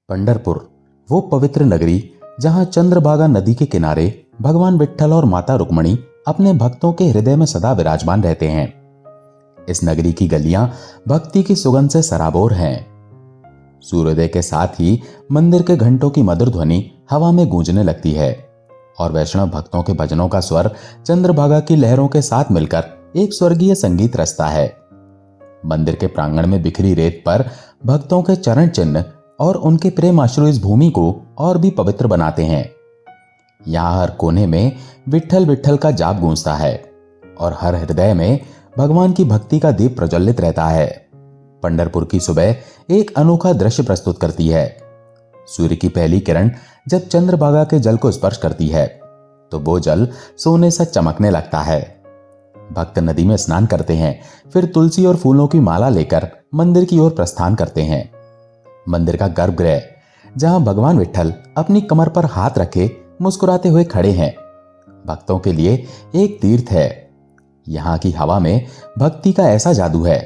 पंढरपुर, वो पवित्र नगरी जहां चंद्रभागा नदी के किनारे भगवान विट्ठल और माता रुक्मणी अपने भक्तों के हृदय में सदा विराजमान रहते हैं। इस नगरी की गलियां भक्ति की सुगंध से सराबोर हैं। सूर्योदय के साथ ही मंदिर के घंटों की मधुर ध्वनि हवा में गूंजने लगती है और वैष्णव भक्तों के भजनों का स्वर चंद्रभागा की लहरों के साथ मिलकर एक स्वर्गीय संगीत रचता है। मंदिर के प्रांगण में बिखरी रेत पर भक्तों के चरण चिन्ह और उनके प्रेम अश्रु इस भूमि को और भी पवित्र बनाते हैं। यहाँ हर कोने में विट्ठल विट्ठल का जाप गूंजता है और हर हृदय में भगवान की भक्ति का दीप प्रज्वलित रहता है। पंढरपुर की सुबह एक अनोखा दृश्य प्रस्तुत करती है। सूर्य की पहली किरण जब चंद्रभागा के जल को स्पर्श करती है तो वो जल सोने सा चमकने लगता है। भक्त नदी में स्नान करते हैं, फिर तुलसी और फूलों की माला लेकर मंदिर की ओर प्रस्थान करते हैं। मंदिर का गर्भगृह, जहां भगवान विट्ठल अपनी कमर पर हाथ रखे मुस्कुराते हुए खड़े हैं, भक्तों के लिए एक तीर्थ है। यहाँ की हवा में भक्ति का ऐसा जादू है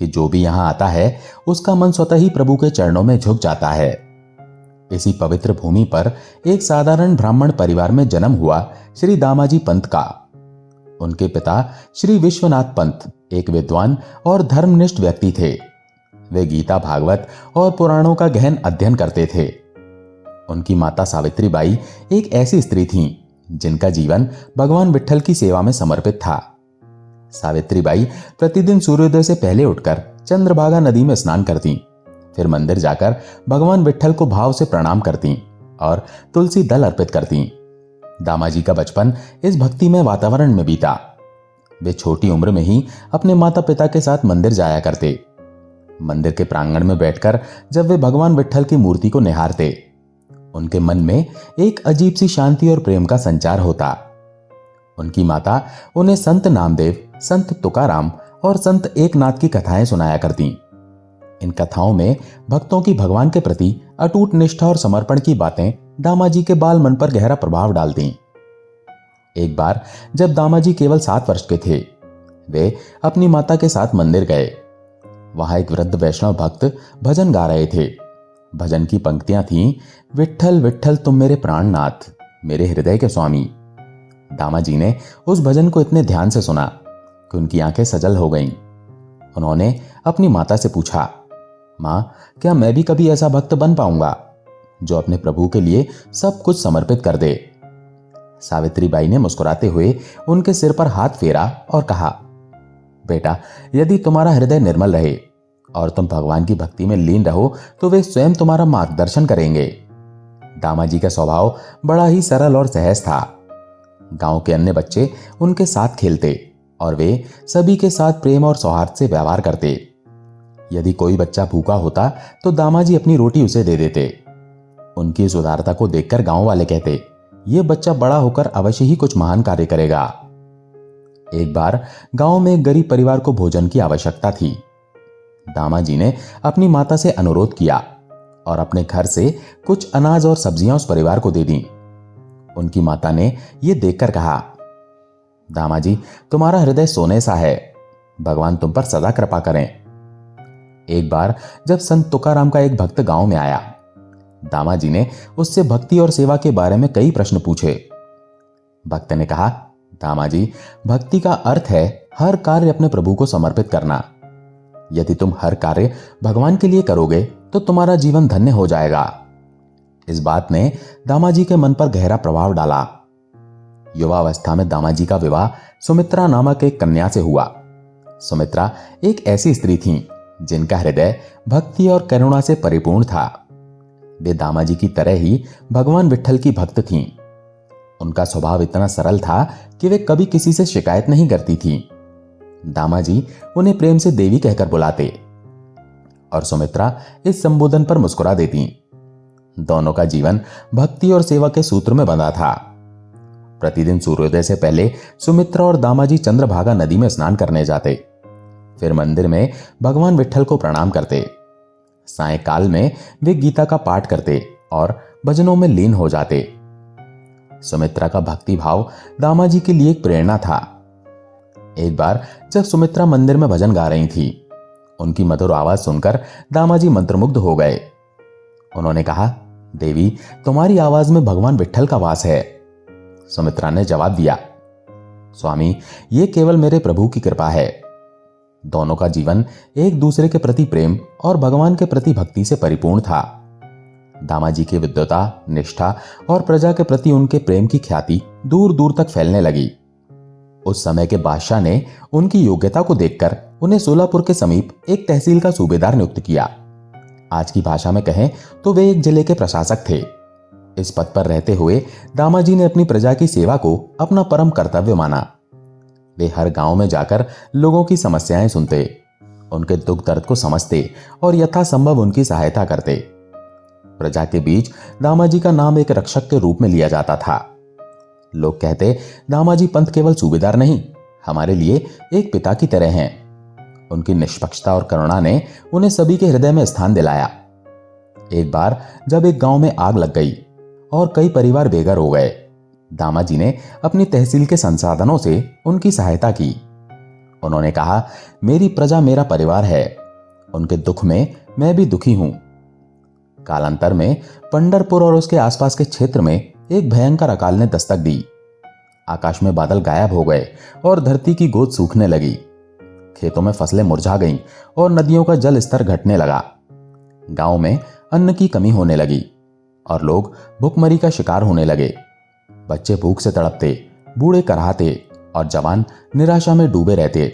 कि जो भी यहाँ आता है उसका मन स्वतः ही प्रभु के चरणों में झुक जाता है। इसी पवित्र भूमि पर एक साधारण ब्राह्मण परिवार में जन्म हुआ श्री दामाजी पंत का। उनके पिता श्री विश्वनाथ पंत एक विद्वान और धर्मनिष्ठ व्यक्ति थे। वे गीता, भागवत और पुराणों का गहन अध्ययन करते थे। उनकी माता सावित्री बाई एक ऐसी स्त्री थीं जिनका जीवन भगवान विट्ठल की सेवा में समर्पित था। सावित्री बाई प्रतिदिन सूर्योदय से पहले उठकर चंद्रभागा नदी में स्नान करती, फिर मंदिर जाकर भगवान विट्ठल को भाव से प्रणाम करती और तुलसी दल अर्पित करती। दामाजी का बचपन इस भक्तिमय वातावरण में बीता। वे छोटी उम्र में ही अपने माता पिता के साथ मंदिर जाया करते। मंदिर के प्रांगण में बैठकर जब वे भगवान विट्ठल की मूर्ति को निहारते, उनके मन में एक अजीब सी शांति और प्रेम का संचार होता। उनकी माता उन्हें संत नामदेव, संत तुकाराम और संत एकनाथ की कथाएं सुनाया करती। इन कथाओं में भक्तों की भगवान के प्रति अटूट निष्ठा और समर्पण की बातें दामाजी के बाल मन पर गहरा प्रभाव डालती। एक बार जब दामाजी केवल 7 वर्ष के थे, वे अपनी माता के साथ मंदिर गए। वहां एक वृद्ध वैष्णव भक्त भजन गा रहे थे। भजन की पंक्तियां थीं, विट्ठल विट्ठल तुम मेरे प्राणनाथ, मेरे हृदय के स्वामी। दामाजी ने उस भजन को इतने ध्यान से सुना कि उनकी आंखें सजल हो गईं। उन्होंने अपनी माता से पूछा, माँ, क्या मैं भी कभी ऐसा भक्त बन पाऊंगा जो अपने प्रभु के लिए सब कुछ समर्पित कर दे? सावित्री बाई ने मुस्कुराते हुए उनके सिर पर हाथ फेरा और कहा, बेटा, यदि तुम्हारा हृदय निर्मल रहे और तुम भगवान की भक्ति में लीन रहो तो वे स्वयं तुम्हारा मार्गदर्शन करेंगे। दामाजी का स्वभाव बड़ा ही सरल और सहज था। गांव के अन्य बच्चे उनके साथ खेलते और वे सभी के साथ प्रेम और सौहार्द से व्यवहार करते। यदि कोई बच्चा भूखा होता तो दामाजी अपनी रोटी उसे दे देते। उनकी इस उदारता को देखकर गांव वाले कहते, यह बच्चा बड़ा होकर अवश्य ही कुछ महान कार्य करेगा। एक बार गांव में एक गरीब परिवार को भोजन की आवश्यकता थी। दामाजी ने अपनी माता से अनुरोध किया और अपने घर से कुछ अनाज और सब्जियां उस परिवार को दे दी। उनकी माता ने यह देखकर कहा, दामाजी, तुम्हारा हृदय सोने सा है, भगवान तुम पर सदा कृपा करें। एक बार जब संत तुकाराम का एक भक्त गांव में आया, दामाजी ने उससे भक्ति और सेवा के बारे में कई प्रश्न पूछे। भक्त ने कहा, दामाजी, भक्ति का अर्थ है हर कार्य अपने प्रभु को समर्पित करना। यदि तुम हर कार्य भगवान के लिए करोगे तो तुम्हारा जीवन धन्य हो जाएगा। इस बात ने दामाजी के मन पर गहरा प्रभाव डाला। युवावस्था में दामाजी का विवाह सुमित्रा नामक एक कन्या से हुआ। सुमित्रा एक ऐसी स्त्री थी जिनका हृदय भक्ति और करुणा से परिपूर्ण था। वे दामाजी की तरह ही भगवान विट्ठल की भक्त थीं। उनका स्वभाव इतना सरल था कि वे कभी किसी से शिकायत नहीं करती थीं। दामाजी उन्हें प्रेम से देवी कहकर बुलाते और सुमित्रा इस संबोधन पर मुस्कुरा देती। दोनों का जीवन भक्ति और सेवा के सूत्र में बंधा था। प्रतिदिन सूर्योदय से पहले सुमित्रा और दामाजी चंद्रभागा नदी में स्नान करने जाते, फिर मंदिर में भगवान विट्ठल को प्रणाम करते। सायंकाल में वे गीता का पाठ करते और भजनों में लीन हो जाते। सुमित्रा का भक्ति भाव दामाजी के लिए एक प्रेरणा था। एक बार जब सुमित्रा मंदिर में भजन गा रही थी, उनकी मधुर आवाज सुनकर दामाजी मंत्रमुग्ध हो गए। उन्होंने कहा, देवी, तुम्हारी आवाज में भगवान विट्ठल का वास है। सुमित्रा ने जवाब दिया, स्वामी, ये केवल मेरे प्रभु की कृपा है। दोनों का जीवन एक दूसरे के प्रति प्रेम और भगवान के प्रति भक्ति से परिपूर्ण था। दामाजी की विद्वता, निष्ठा और प्रजा के प्रति उनके प्रेम की ख्याति दूर दूर तक फैलने लगी। उस समय के बादशाह ने उनकी योग्यता को देखकर उन्हें सोलापुर के समीप एक तहसील का सूबेदार नियुक्त किया। आज की भाषा में कहें तो वे एक जिले के प्रशासक थे। इस पद पर रहते हुए दामाजी ने अपनी प्रजा की सेवा को अपना परम कर्तव्य माना। वे हर गांव में जाकर लोगों की समस्याएं सुनते, उनके दुख दर्द को समझते और यथासंभव उनकी सहायता करते। प्रजा के बीच दामाजी का नाम एक रक्षक के रूप में लिया जाता था। लोग कहते, दामाजी पंत केवल सूबेदार नहीं, हमारे लिए एक पिता की तरह हैं। उनकी निष्पक्षता और करुणा ने उन्हें सभी के हृदय में स्थान दिलाया। एक बार जब एक गांव में आग लग गई और कई परिवार बेघर हो गए, दामाजी ने अपनी तहसील के संसाधनों से उनकी सहायता की। उन्होंने कहा, मेरी प्रजा मेरा परिवार है, उनके दुख में मैं भी दुखी हूं। कालांतर में पंढरपुर और उसके आसपास के क्षेत्र में एक भयंकर अकाल ने दस्तक दी। आकाश में बादल गायब हो गए और धरती की गोद सूखने लगी। खेतों में फसलें मुरझा गईं और नदियों का जल स्तर घटने लगा। गांव में अन्न की कमी होने लगी और लोग भूखमरी का शिकार होने लगे। बच्चे भूख से तड़पते, बूढ़े कराहते और जवान निराशा में डूबे रहते।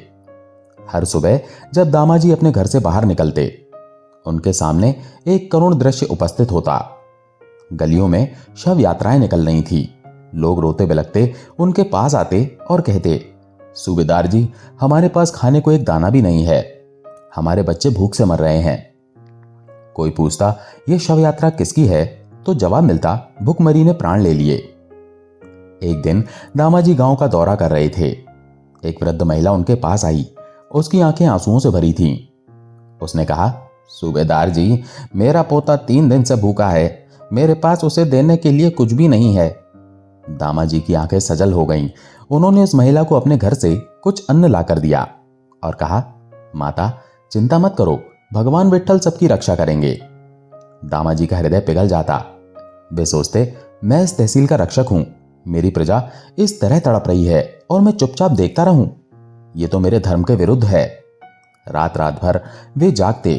हर सुबह जब दामाजी अपने घर से बाहर निकलते, उनके सामने एक करुण दृश्य उपस्थित होता। गलियों में शव यात्राएं निकल रही थी। लोग रोते बिलखते उनके पास आते और कहते, सूबेदार जी, हमारे पास खाने को एक दाना भी नहीं है, हमारे बच्चे भूख से मर रहे हैं। कोई पूछता, यह शव यात्रा किसकी है, तो जवाब मिलता, भूखमरी ने प्राण ले लिए। एक दिन दामाजी गांव का दौरा कर रहे थे। एक वृद्ध महिला उनके पास आई। उसकी आंखें आंसुओं से भरी थीं। उसने कहा, सूबेदार जी, मेरा पोता 3 दिन से भूखा है, मेरे पास उसे देने के लिए कुछ भी नहीं है। दामाजी की आंखें सजल हो गईं। उन्होंने उस महिला को अपने घर से कुछ अन्न लाकर दिया और कहा, माता, चिंता मत करो, भगवान विट्ठल सबकी रक्षा करेंगे। दामाजी का हृदय पिघल जाता। वे सोचते, मैं इस तहसील का रक्षक हूं, मेरी प्रजा इस तरह तड़प रही है और मैं चुपचाप देखता रहूं, यह तो मेरे धर्म के विरुद्ध है। रात रात भर वे जागते,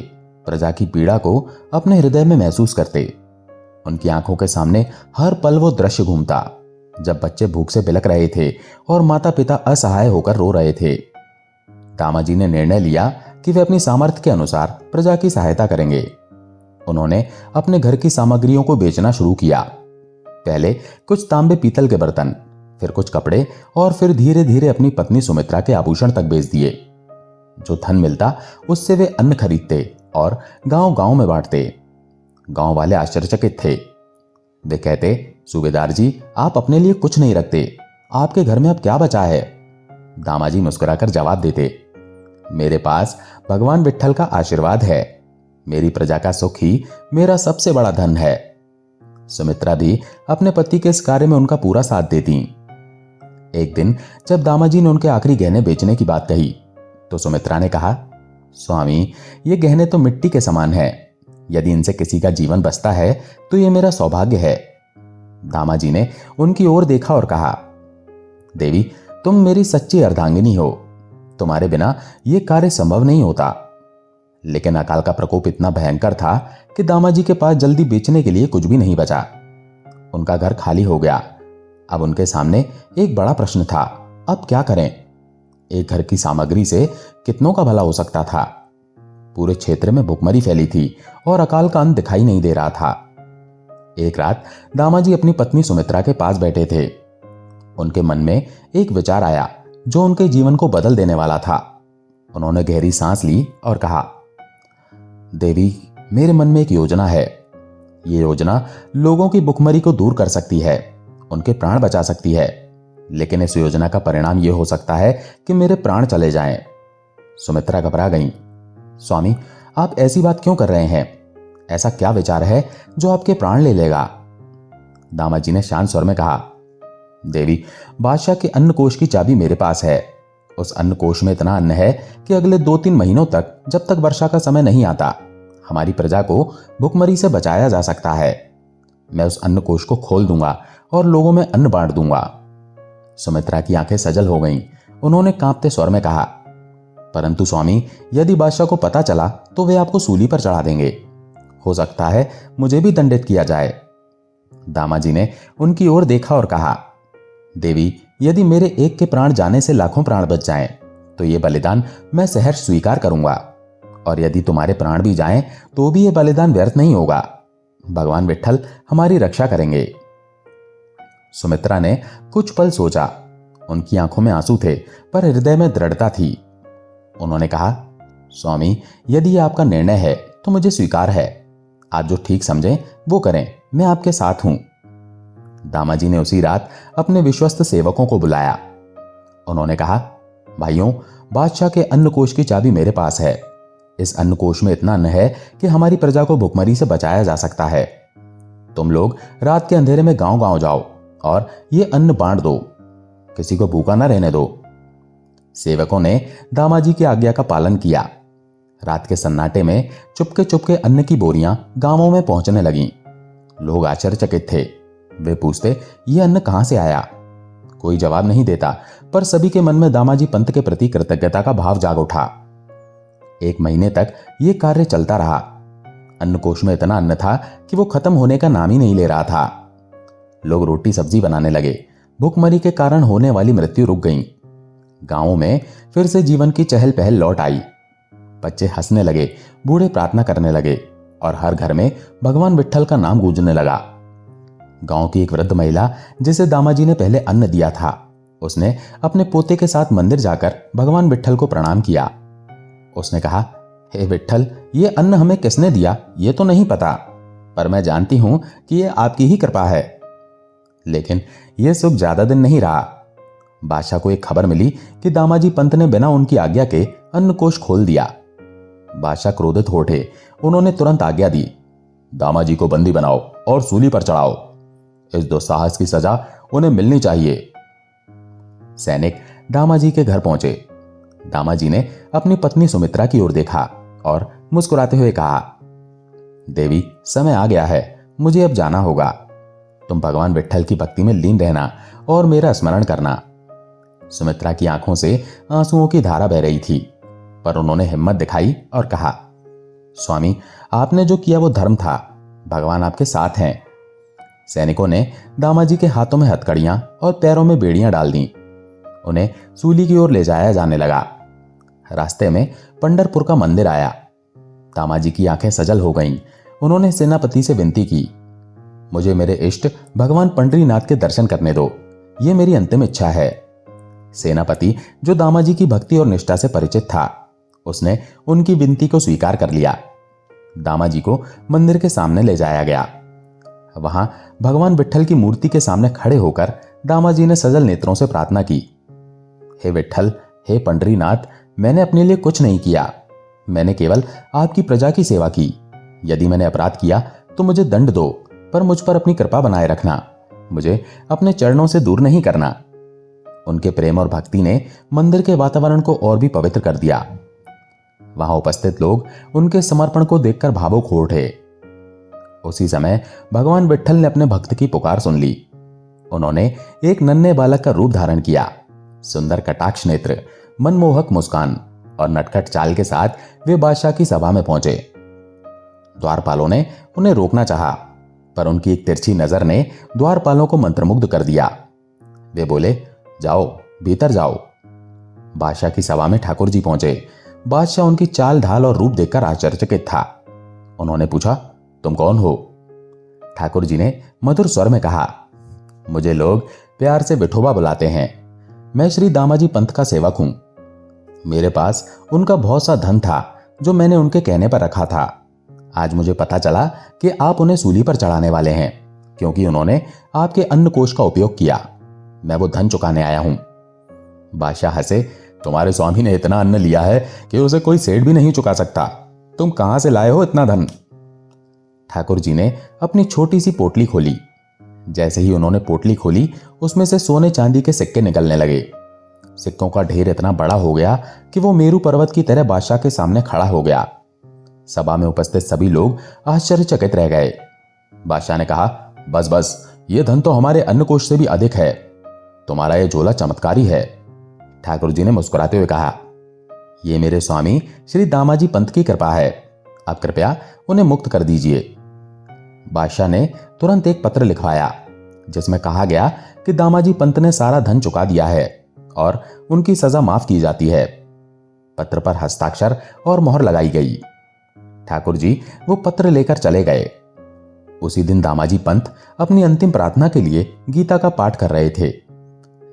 प्रजा की पीड़ा को अपने हृदय में महसूस करते। उनकी आंखों के सामने हर पल वो दृश्य घूमता जब बच्चे भूख से बिलख रहे थे और माता पिता असहाय होकर रो रहे थे। दामाजी ने निर्णय लिया कि वे अपनी सामर्थ्य के अनुसार प्रजा की सहायता करेंगे। उन्होंने अपने घर की सामग्रियों को बेचना शुरू किया। पहले कुछ तांबे पीतल के बर्तन, फिर कुछ कपड़े और फिर धीरे धीरे अपनी पत्नी सुमित्रा के आभूषण तक बेच दिए। जो धन मिलता उससे वे अन्न खरीदते और गांव गांव में बांटते। गांव वाले आश्चर्यचकित थे। वे कहते, सूबेदार जी, आप अपने लिए कुछ नहीं रखते, आपके घर में अब क्या बचा है? दामाजी मुस्कुराकर जवाब देते, मेरे पास भगवान विट्ठल का आशीर्वाद है, मेरी प्रजा का सुख ही मेरा सबसे बड़ा धन है। सुमित्रा भी अपने पति के इस कार्य में उनका पूरा साथ देती। एक दिन जब दामाजी ने उनके आखिरी गहने बेचने की बात कही तो सुमित्रा ने कहा, स्वामी, ये गहने तो मिट्टी के समान है, यदि इनसे किसी का जीवन बचता है तो ये मेरा सौभाग्य है। दामाजी ने उनकी ओर देखा और कहा, देवी, तुम मेरी सच्ची अर्धांगिनी हो, तुम्हारे बिना यह कार्य संभव नहीं होता। लेकिन अकाल का प्रकोप इतना भयंकर था कि दामाजी के पास जल्दी बेचने के लिए कुछ भी नहीं बचा। उनका घर खाली हो गया। अब उनके सामने एक बड़ा प्रश्न था, अब क्या करें? एक घर की सामग्री से कितनों का भला हो सकता था? पूरे क्षेत्र में भुखमरी फैली थी और अकाल का अंत दिखाई नहीं दे रहा था। एक रात दामाजी अपनी पत्नी सुमित्रा के पास बैठे थे। उनके मन में एक विचार आया जो उनके जीवन को बदल देने वाला था। उन्होंने गहरी सांस ली और कहा, देवी, मेरे मन में एक योजना है। ये योजना लोगों की भुखमरी को दूर कर सकती है, उनके प्राण बचा सकती है, लेकिन इस योजना का परिणाम यह हो सकता है कि मेरे प्राण चले जाएं। सुमित्रा घबरा गईं। स्वामी, आप ऐसी बात क्यों कर रहे हैं? ऐसा क्या विचार है जो आपके प्राण ले लेगा? दामाजी ने शांत स्वर में कहा, देवी, बादशाह के अन्न कोष की चाबी मेरे पास है। उस अन्न कोष में इतना अन्न है कि अगले 2-3 महीनों तक, जब तक वर्षा का समय नहीं आता, हमारी प्रजा को भुखमरी से बचाया जा सकता है। मैं उस अन्न कोष को खोल दूंगा और लोगों में अन्न बांट दूंगा। सुमित्रा की आंखें सजल हो गईं। उन्होंने कांपते स्वर में कहा, परंतु स्वामी, यदि बादशाह को पता चला तो वे आपको सूली पर चढ़ा देंगे। हो सकता है मुझे भी दंडित किया जाए। दामाजी ने उनकी ओर देखा और कहा, देवी, यदि मेरे एक के प्राण जाने से लाखों प्राण बच जाएं, तो ये बलिदान मैं सहर्ष स्वीकार करूंगा। और यदि तुम्हारे प्राण भी जाएं, तो भी ये बलिदान व्यर्थ नहीं होगा। भगवान विट्ठल हमारी रक्षा करेंगे। सुमित्रा ने कुछ पल सोचा। उनकी आंखों में आंसू थे, पर हृदय में दृढ़ता थी। उन्होंने कहा, स्वामी, यदि ये आपका निर्णय है तो मुझे स्वीकार है। आप जो ठीक समझें वो करें, मैं आपके साथ हूं। दामाजी ने उसी रात अपने विश्वस्त सेवकों को बुलाया। उन्होंने कहा, भाइयों, बादशाह के अन्न कोष की चाबी मेरे पास है। इस अन्न कोष में इतना अन्न है कि हमारी प्रजा को भुखमरी से बचाया जा सकता है। तुम लोग रात के अंधेरे में गांव गांव जाओ और ये अन्न बांट दो। किसी को भूखा न रहने दो। सेवकों ने दामाजी की आज्ञा का पालन किया। रात के सन्नाटे में चुपके चुपके अन्न की बोरियां गांवों में पहुंचने लगीं। लोग आश्चर्यचकित थे। वे पूछते, यह अन्न कहां से आया? कोई जवाब नहीं देता, पर सभी के मन में दामाजी पंत के प्रति कृतज्ञता का भाव जाग उठा। 1 महीने तक यह कार्य चलता रहा। अन्न कोष में इतना अन्न था कि वो खत्म होने का नाम ही नहीं ले रहा था। लोग रोटी सब्जी बनाने लगे। भुखमरी के कारण होने वाली मृत्यु रुक गई। गांवों में फिर से जीवन की चहल पहल लौट आई। बच्चे हंसने लगे, बूढ़े प्रार्थना करने लगे और हर घर में भगवान विट्ठल का नाम गूंजने लगा। गांव की एक वृद्ध महिला, जिसे दामाजी ने पहले अन्न दिया था, उसने अपने पोते के साथ मंदिर जाकर भगवान विट्ठल को प्रणाम किया। उसने कहा, हे विट्ठल, ये अन्न हमें किसने दिया ये तो नहीं पता, पर मैं जानती हूं कि ये आपकी ही कृपा है। लेकिन यह सुख ज्यादा दिन नहीं रहा। बादशाह को एक खबर मिली कि दामाजी पंत ने बिना उनकी आज्ञा के अन्न कोष खोल दिया। बादशाह क्रोधित हो उठे। उन्होंने तुरंत आज्ञा दी, दामाजी को बंदी बनाओ और सूली पर चढ़ाओ। इस दुस्साहस की सजा उन्हें मिलनी चाहिए। सैनिक दामाजी के घर पहुंचे। दामाजी ने अपनी पत्नी सुमित्रा की ओर देखा और मुस्कुराते हुए कहा, देवी, समय आ गया है, मुझे अब जाना होगा। तुम भगवान विट्ठल की भक्ति में लीन रहना और मेरा स्मरण करना। सुमित्रा की आंखों से आंसुओं की धारा बह रही थी, पर उन्होंने हिम्मत दिखाई और कहा, स्वामी, आपने जो किया वो धर्म था। भगवान आपके साथ हैं। सैनिकों ने दामाजी के हाथों में हथकड़ियां और पैरों में बेड़ियां डाल दी। उन्हें सूली की ओर ले जाया जाने लगा। रास्ते में पंढरपुर का मंदिर आया। दामाजी की आंखें सजल हो गईं। उन्होंने सेनापति से विनती की, मुझे मेरे इष्ट भगवान पंढरीनाथ के दर्शन करने दो, ये मेरी अंतिम इच्छा है। सेनापति, जो दामाजी की भक्ति और निष्ठा से परिचित था, उसने उनकी विनती को स्वीकार कर लिया। दामाजी को मंदिर के सामने ले जाया गया। वहां भगवान विट्ठल की मूर्ति के सामने खड़े होकर दामाजी ने सजल नेत्रों से प्रार्थना की, हे विट्ठल, हे पंढरीनाथ, मैंने अपने लिए कुछ नहीं किया। मैंने केवल आपकी प्रजा की सेवा की। यदि मैंने अपराध किया तो मुझे दंड दो, पर मुझ पर अपनी कृपा बनाए रखना। मुझे अपने चरणों से दूर नहीं करना। उनके प्रेम और भक्ति ने मंदिर के वातावरण को और भी पवित्र कर दिया। वहां उपस्थित लोग उनके समर्पण को देखकर भावुक हो उठे। उसी समय भगवान विट्ठल ने अपने भक्त की पुकार सुन ली। उन्होंने एक नन्हे बालक का रूप धारण किया। सुंदर कटाक्ष नेत्र, मनमोहक मुस्कान और नटखट चाल के साथ वे बादशाह की सभा में पहुंचे। द्वारपालों ने उन्हें रोकना चाहा, पर उनकी एक तिरछी नजर ने द्वारपालों को मंत्रमुग्ध कर दिया। वे बोले, जाओ, भीतर जाओ। बादशाह की सभा में ठाकुर जी पहुंचे। बादशाह उनकी चाल ढाल और रूप देखकर आश्चर्यचकित था। उन्होंने पूछा, तुम कौन हो? ठाकुर जी ने मधुर स्वर में कहा, मुझे लोग प्यार से विठोबा बुलाते हैं। मैं श्री दामाजी पंत का सेवक हूं। मेरे पास उनका बहुत सा धन था जो मैंने उनके कहने पर रखा था। आज मुझे पता चला कि आप उन्हें सूली पर चढ़ाने वाले हैं, क्योंकि उन्होंने आपके अन्न कोष का उपयोग किया। मैं वो धन चुकाने आया हूं। बादशाह हंसे, तुम्हारे स्वामी ने इतना अन्न लिया है कि उसे कोई सेठ भी नहीं चुका सकता। तुम कहां से लाए हो इतना धन? ठाकुर जी ने अपनी छोटी सी पोटली खोली। जैसे ही उन्होंने पोटली खोली, उसमें से सोने चांदी के सिक्के निकलने लगे। सिक्कों का ढेर इतना बड़ा हो गया कि वो मेरू पर्वत की तरह बादशाह के सामने खड़ा हो गया। सभा में उपस्थित सभी लोग आश्चर्यचकित रह गए। बादशाह ने कहा, बस बस, ये धन तो हमारे अन्नकोष से भी अधिक है। तुम्हारा यह झोला चमत्कारी है। ठाकुर जी ने मुस्कुराते हुए कहा, ये मेरे स्वामी श्री दामाजी पंत की कृपा है। अब कृपया उन्हें मुक्त कर दीजिए। बादशाह ने तुरंत एक पत्र लिखवाया जिसमें कहा गया कि दामाजी पंत ने सारा धन चुका दिया है और उनकी सजा माफ की जाती है। पत्र पर हस्ताक्षर और मोहर लगाई गई। ठाकुर जी वो पत्र लेकर चले गए। उसी दिन दामाजी पंत अपनी अंतिम प्रार्थना के लिए गीता का पाठ कर रहे थे।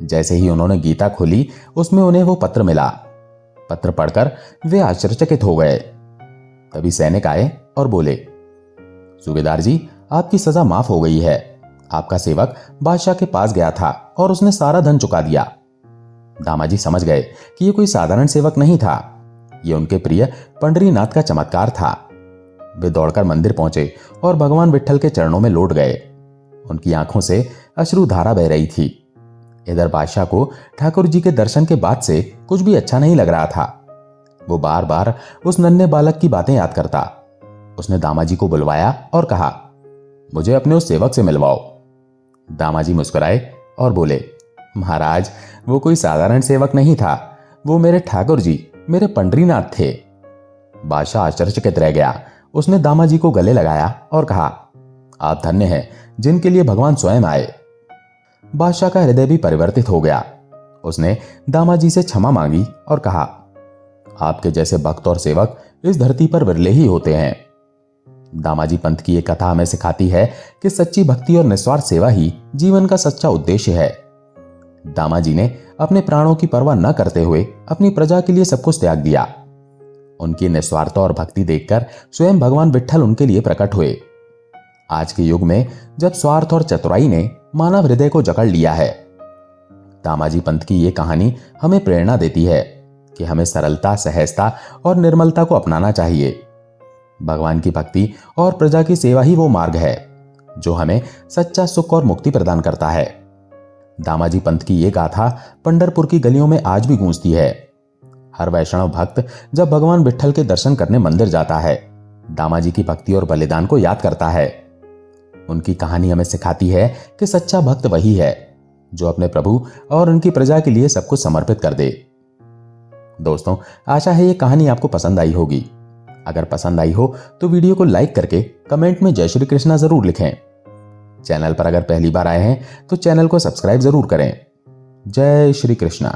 जैसे ही उन्होंने गीता खोली, उसमें उन्हें वो पत्र मिला। पत्र पढ़कर वे आश्चर्यचकित हो गए। तभी सैनिक आए और बोले, सूबेदार जी, आपकी सजा माफ हो गई है। आपका सेवक बादशाह के पास गया था और उसने सारा धन चुका दिया। दामाजी समझ गए कि ये कोई साधारण सेवक नहीं था, ये उनके प्रिय पंडरीनाथ का चमत्कार था। वे दौड़कर मंदिर पहुंचे और भगवान विट्ठल के चरणों में लौट गए। उनकी आंखों से अश्रुधारा बह रही थी। इधर बादशाह को ठाकुर जी के दर्शन के बाद से कुछ भी अच्छा नहीं लग रहा था। वो बार बार उस नन्हे बालक की बातें याद करता। उसने दामाजी को बुलवाया और कहा, मुझे अपने उस सेवक से मिलवाओ। दामाजी मुस्कुराए और बोले, महाराज, वो कोई साधारण सेवक नहीं था, वो मेरे ठाकुर जी, मेरे पंडरीनाथ थे। बादशाह आश्चर्यचकित रह गया। उसने दामाजी को गले लगाया और कहा, आप धन्य हैं जिनके लिए भगवान स्वयं आए। बादशाह का हृदय भी परिवर्तित हो गया। उसने दामाजी से क्षमा मांगी और कहा, आपके जैसे भक्त और सेवक इस धरती पर विरले ही होते हैं। दामाजी पंत की यह कथा हमें सिखाती है कि सच्ची भक्ति और निस्वार्थ सेवा ही जीवन का सच्चा उद्देश्य है। दामाजी ने अपने प्राणों की परवाह न करते हुए अपनी प्रजा के लिए सब कुछ त्याग दिया। उनकी निस्वार्थता और भक्ति देखकर स्वयं भगवान विट्ठल उनके लिए प्रकट हुए। आज के युग में जब स्वार्थ और चतुराई ने मानव हृदय को जकड़ लिया है, दामाजी पंत की यह कहानी हमें प्रेरणा देती है कि हमें सरलता, सहजता और निर्मलता को अपनाना चाहिए। भगवान की भक्ति और प्रजा की सेवा ही वो मार्ग है जो हमें सच्चा सुख और मुक्ति प्रदान करता है। दामाजी पंत की ये गाथा पंढरपुर की गलियों में आज भी गूंजती है। हर वैष्णव भक्त जब भगवान विट्ठल के दर्शन करने मंदिर जाता है, दामाजी की भक्ति और बलिदान को याद करता है। उनकी कहानी हमें सिखाती है कि सच्चा भक्त वही है जो अपने प्रभु और उनकी प्रजा के लिए सब कुछ समर्पित कर दे। दोस्तों, आशा है ये कहानी आपको पसंद आई होगी। अगर पसंद आई हो तो वीडियो को लाइक करके कमेंट में जय श्री कृष्णा जरूर लिखें। चैनल पर अगर पहली बार आए हैं तो चैनल को सब्सक्राइब जरूर करें। जय श्री कृष्णा।